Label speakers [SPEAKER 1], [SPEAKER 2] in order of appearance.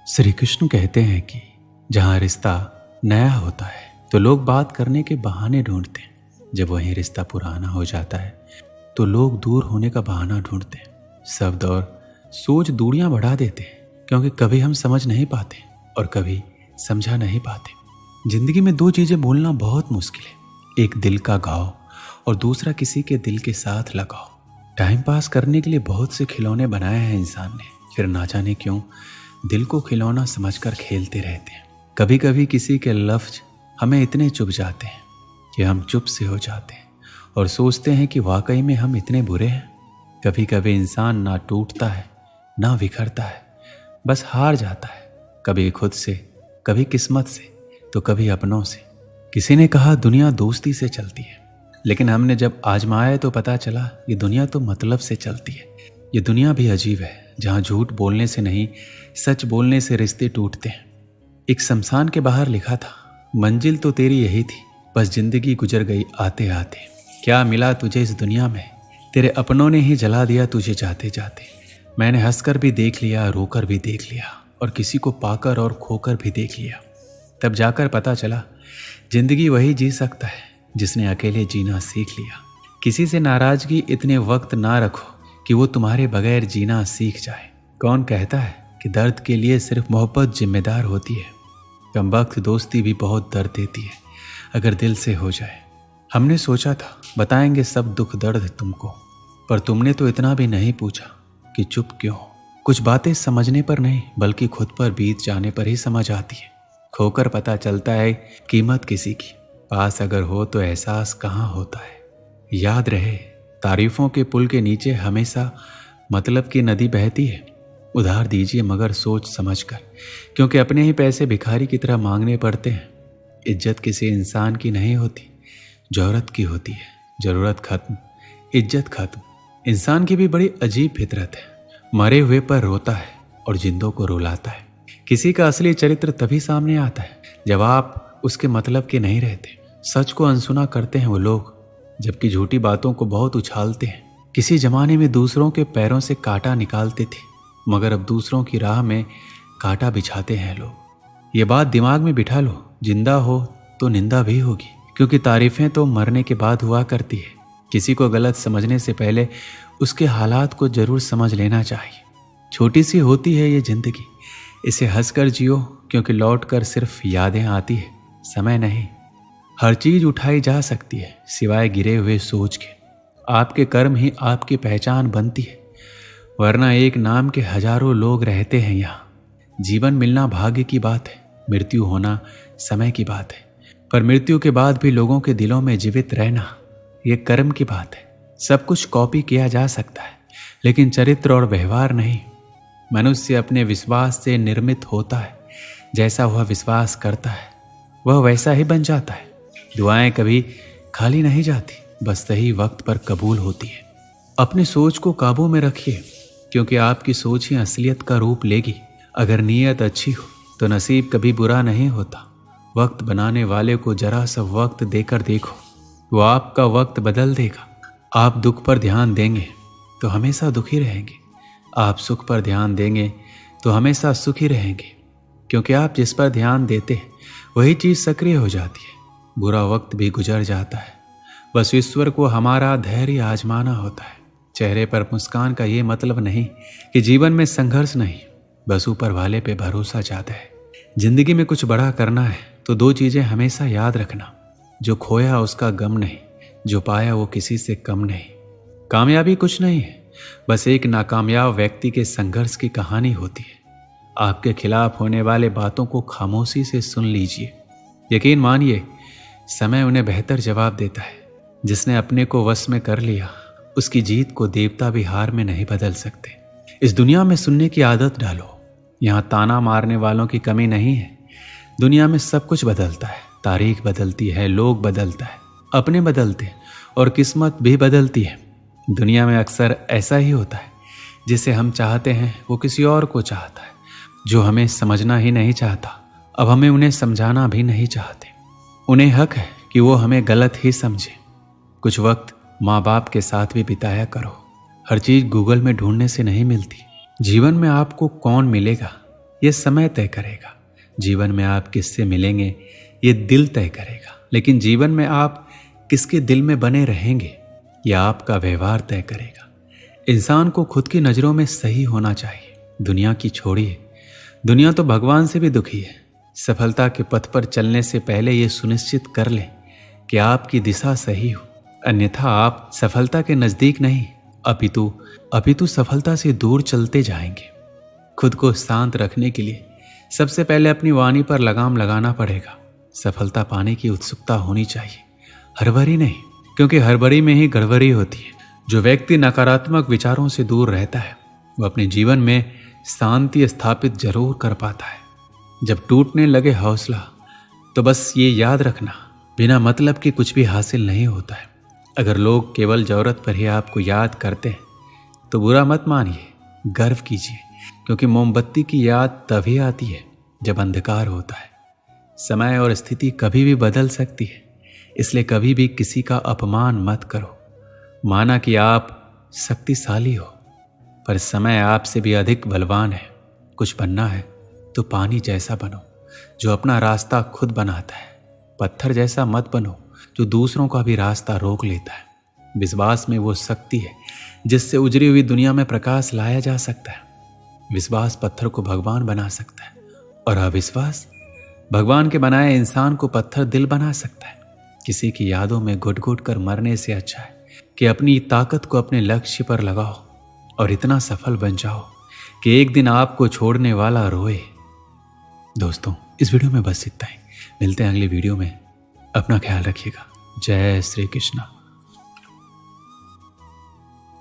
[SPEAKER 1] श्री कृष्ण कहते हैं कि जहाँ रिश्ता नया होता है तो लोग बात करने के बहाने ढूंढते हैं, जब वही रिश्ता पुराना हो जाता है तो लोग दूर होने का बहाना ढूंढते हैं। शब्द और सोच दूरियां बढ़ा देते हैं, क्योंकि कभी हम समझ नहीं पाते और कभी समझा नहीं पाते। जिंदगी में दो चीजें बोलना बहुत मुश्किल है, एक दिल का घाव और दूसरा किसी के दिल के साथ लगाओ। टाइम पास करने के लिए बहुत से खिलौने बनाए हैं इंसान ने, फिर ना जाने क्यों दिल को खिलौना समझकर खेलते रहते हैं। कभी कभी किसी के लफ्ज हमें इतने चुभ जाते हैं कि हम चुप से हो जाते हैं और सोचते हैं कि वाकई में हम इतने बुरे हैं। कभी कभी इंसान ना टूटता है ना बिखरता है, बस हार जाता है, कभी खुद से, कभी किस्मत से, तो कभी अपनों से। किसी ने कहा दुनिया दोस्ती से चलती है, लेकिन हमने जब आजमाया तो पता चला ये दुनिया तो मतलब से चलती है। ये दुनिया भी अजीब है, जहाँ झूठ बोलने से नहीं सच बोलने से रिश्ते टूटते हैं। एक शमशान के बाहर लिखा था, मंजिल तो तेरी यही थी, बस जिंदगी गुजर गई आते आते। क्या मिला तुझे इस दुनिया में, तेरे अपनों ने ही जला दिया तुझे जाते जाते। मैंने हंसकर भी देख लिया, रोकर भी देख लिया, और किसी को पाकर और खोकर भी देख लिया। तब जाकर पता चला जिंदगी वही जी सकता है जिसने अकेले जीना सीख लिया। किसी से नाराजगी इतने वक्त ना रखो कि वो तुम्हारे बगैर जीना सीख जाए। कौन कहता है कि दर्द के लिए सिर्फ मोहब्बत जिम्मेदार होती है। कमबख्त दोस्ती भी बहुत दर्द देती है अगर दिल से हो जाए। हमने सोचा था बताएंगे सब दुख दर्द तुमको, पर तुमने तो इतना भी नहीं पूछा कि चुप क्यों हो। कुछ बातें समझने पर नहीं बल्कि खुद पर बीत जाने पर ही समझ आती है। खोकर पता चलता है कीमत किसी की, पास अगर हो तो एहसास कहाँ होता है। याद रहे तारीफों के पुल के नीचे हमेशा मतलब की नदी बहती है। उधार दीजिए मगर सोच समझकर, क्योंकि अपने ही पैसे भिखारी की तरह मांगने पड़ते हैं। इज्जत किसी इंसान की नहीं होती, जरूरत की होती है। जरूरत खत्म, इज्जत खत्म। इंसान की भी बड़ी अजीब फितरत है, मरे हुए पर रोता है और जिंदों को रुलाता है। किसी का असली चरित्र तभी सामने आता है जब आप उसके मतलब के नहीं रहते। सच को अनसुना करते हैं वो लोग, जबकि झूठी बातों को बहुत उछालते हैं। किसी जमाने में दूसरों के पैरों से कांटा निकालते थे, मगर अब दूसरों की राह में कांटा बिछाते हैं लोग। ये बात दिमाग में बिठा लो, जिंदा हो तो निंदा भी होगी, क्योंकि तारीफें तो मरने के बाद हुआ करती है। किसी को गलत समझने से पहले उसके हालात को जरूर समझ लेना चाहिए। छोटी सी होती है ये जिंदगी, इसे हंसकर जियो, क्योंकि लौट कर सिर्फ यादें आती है, समय नहीं। हर चीज उठाई जा सकती है सिवाय गिरे हुए सोच के। आपके कर्म ही आपकी पहचान बनती है, वरना एक नाम के हजारों लोग रहते हैं यहाँ। जीवन मिलना भाग्य की बात है, मृत्यु होना समय की बात है, पर मृत्यु के बाद भी लोगों के दिलों में जीवित रहना ये कर्म की बात है। सब कुछ कॉपी किया जा सकता है, लेकिन चरित्र और व्यवहार नहीं। मनुष्य अपने विश्वास से निर्मित होता है, जैसा वह विश्वास करता है वह वैसा ही बन जाता है। दुआएं कभी खाली नहीं जाती, बस सही वक्त पर कबूल होती है। अपनी सोच को काबू में रखिए, क्योंकि आपकी सोच ही असलियत का रूप लेगी। अगर नीयत अच्छी हो तो नसीब कभी बुरा नहीं होता। वक्त बनाने वाले को जरा सा वक्त देकर देखो, वो आपका वक्त बदल देगा। आप दुख पर ध्यान देंगे तो हमेशा दुखी रहेंगे, आप सुख पर ध्यान देंगे तो हमेशा सुखी रहेंगे, क्योंकि आप जिस पर ध्यान देते हैं वही चीज सक्रिय हो जाती है। बुरा वक्त भी गुजर जाता है, बस ईश्वर को हमारा धैर्य आजमाना होता है। चेहरे पर मुस्कान का ये मतलब नहीं कि जीवन में संघर्ष नहीं, बस ऊपर वाले पे भरोसा ज्यादा है। जिंदगी में कुछ बड़ा करना है तो दो चीजें हमेशा याद रखना, जो खोया उसका गम नहीं, जो पाया वो किसी से कम नहीं। कामयाबी कुछ नहीं है, बस एक नाकामयाब व्यक्ति के संघर्ष की कहानी होती है। आपके खिलाफ होने वाले बातों को खामोशी से सुन लीजिए, यकीन मानिए समय उन्हें बेहतर जवाब देता है। जिसने अपने को वश में कर लिया उसकी जीत को देवता भी हार में नहीं बदल सकते। इस दुनिया में सुनने की आदत डालो, यहाँ ताना मारने वालों की कमी नहीं है। दुनिया में सब कुछ बदलता है, तारीख बदलती है, लोग बदलता है, अपने बदलते हैं और किस्मत भी बदलती है। दुनिया में अक्सर ऐसा ही होता है, जिसे हम चाहते हैं वो किसी और को चाहता है। जो हमें समझना ही नहीं चाहता अब हमें उन्हें समझाना भी नहीं चाहते। उन्हें हक है कि वो हमें गलत ही समझे। कुछ वक्त माँ बाप के साथ भी बिताया करो। हर चीज गूगल में ढूंढने से नहीं मिलती। जीवन में आपको कौन मिलेगा ये समय तय करेगा। जीवन में आप किससे मिलेंगे ये दिल तय करेगा। लेकिन जीवन में आप किसके दिल में बने रहेंगे यह आपका व्यवहार तय करेगा। इंसान को खुद की नज़रों में सही होना चाहिए। दुनिया की छोड़िए, दुनिया तो भगवान से भी दुखी है। सफलता के पथ पर चलने से पहले ये सुनिश्चित कर लें कि आपकी दिशा सही हो, अन्यथा आप सफलता के नज़दीक नहीं अपितु सफलता से दूर चलते जाएंगे। खुद को शांत रखने के लिए सबसे पहले अपनी वाणी पर लगाम लगाना पड़ेगा। सफलता पाने की उत्सुकता होनी चाहिए, हड़बड़ी नहीं, क्योंकि हड़बड़ी में ही गड़बड़ी होती है। जो व्यक्ति नकारात्मक विचारों से दूर रहता है वो अपने जीवन में शांति स्थापित जरूर कर पाता है। जब टूटने लगे हौसला तो बस ये याद रखना, बिना मतलब के कुछ भी हासिल नहीं होता है। अगर लोग केवल ज़रूरत पर ही आपको याद करते हैं तो बुरा मत मानिए, गर्व कीजिए, क्योंकि मोमबत्ती की याद तभी आती है जब अंधकार होता है। समय और स्थिति कभी भी बदल सकती है, इसलिए कभी भी किसी का अपमान मत करो। माना कि आप शक्तिशाली हो, पर समय आपसे भी अधिक बलवान है। कुछ बनना है तो पानी जैसा बनो जो अपना रास्ता खुद बनाता है। पत्थर जैसा मत बनो जो दूसरों का भी रास्ता रोक लेता है। विश्वास में वो शक्ति है जिससे उजड़ी हुई दुनिया में प्रकाश लाया जा सकता है। विश्वास पत्थर को भगवान बना सकता है और अविश्वास भगवान के बनाए इंसान को पत्थर दिल बना सकता है। किसी की यादों में घुट घुट कर मरने से अच्छा है कि अपनी ताकत को अपने लक्ष्य पर लगाओ और इतना सफल बन जाओ कि एक दिन आपको छोड़ने वाला रोए। दोस्तों, इस वीडियो में बस इतना ही। मिलते हैं अगली वीडियो में। अपना ख्याल रखिएगा। जय श्री कृष्ण।